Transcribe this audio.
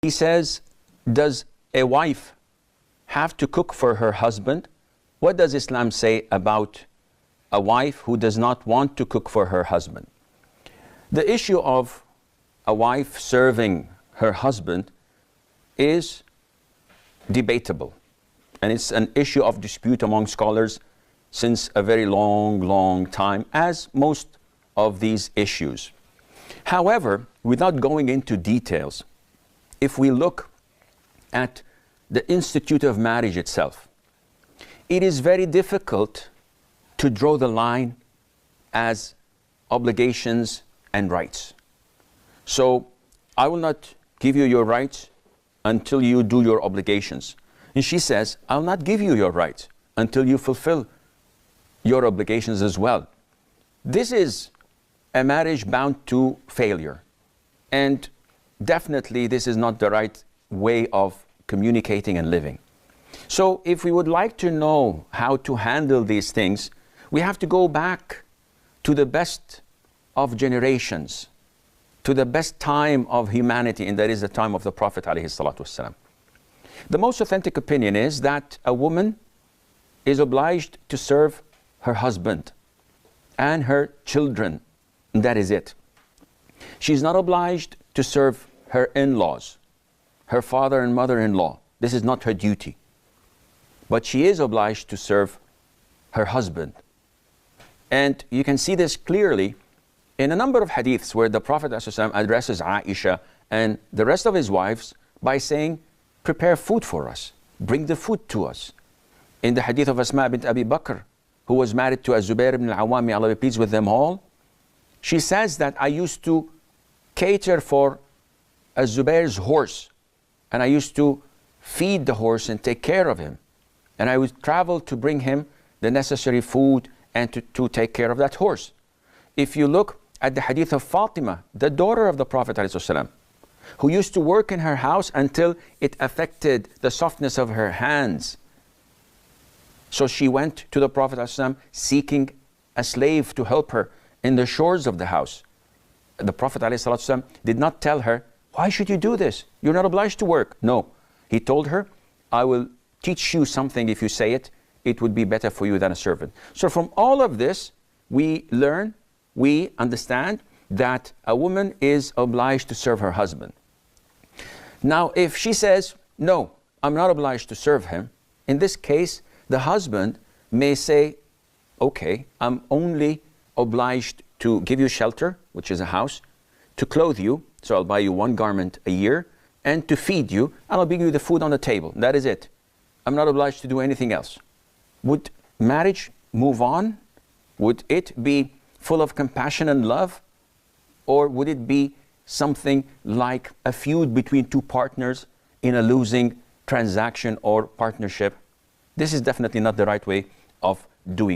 He says, does a wife have to cook for her husband? What does Islam say about a wife who does not want to cook for her husband? The issue of a wife serving her husband is debatable, and it's an issue of dispute among scholars since a very long time, as most of these issues. However, without going into details, if we look at the institute of marriage itself, it is very difficult to draw the line as obligations and rights. So I will not give you your rights until you do your obligations. And she says, I'll not give you your rights until you fulfill your obligations as well. This is a marriage bound to failure. And definitely this is not the right way of communicating and living. So if we would like to know how to handle these things, we have to go back to the best of generations, to the best time of humanity, and that is the time of the Prophet ﷺ. The most authentic opinion is that a woman is obliged to serve her husband and her children, and that is it. She's not obliged to serve her in-laws, her father and mother-in-law. This is not her duty. But she is obliged to serve her husband. And you can see this clearly in a number of hadiths where the Prophet ﷺ addresses Aisha and the rest of his wives by saying, prepare food for us, bring the food to us. In the hadith of Asma bint Abi Bakr, who was married to Az-Zubair ibn al-Awwam, may Allah be pleased with them all, she says that I used to cater for Az-Zubair's horse, and I used to feed the horse and take care of him. And I would travel to bring him the necessary food and to take care of that horse. If you look at the hadith of Fatimah, the daughter of the Prophet ﷺ, who used to work in her house until it affected the softness of her hands. So she went to the Prophet ﷺ seeking a slave to help her in the chores of the house. The Prophet ﷺ did not tell her, why should you do this? You're not obliged to work. No, he told her, I will teach you something. If you say it, it would be better for you than a servant. So from all of this, we learn, we understand that a woman is obliged to serve her husband. Now, if she says, no, I'm not obliged to serve him, in this case, the husband may say, okay, I'm only obliged to give you shelter, which is a house, to clothe you, so I'll buy you one garment a year, and to feed you, and I'll bring you the food on the table. That is it. I'm not obliged to do anything else. Would marriage move on? Would it be full of compassion and love? Or would it be something like a feud between two partners in a losing transaction or partnership? This is definitely not the right way of doing it.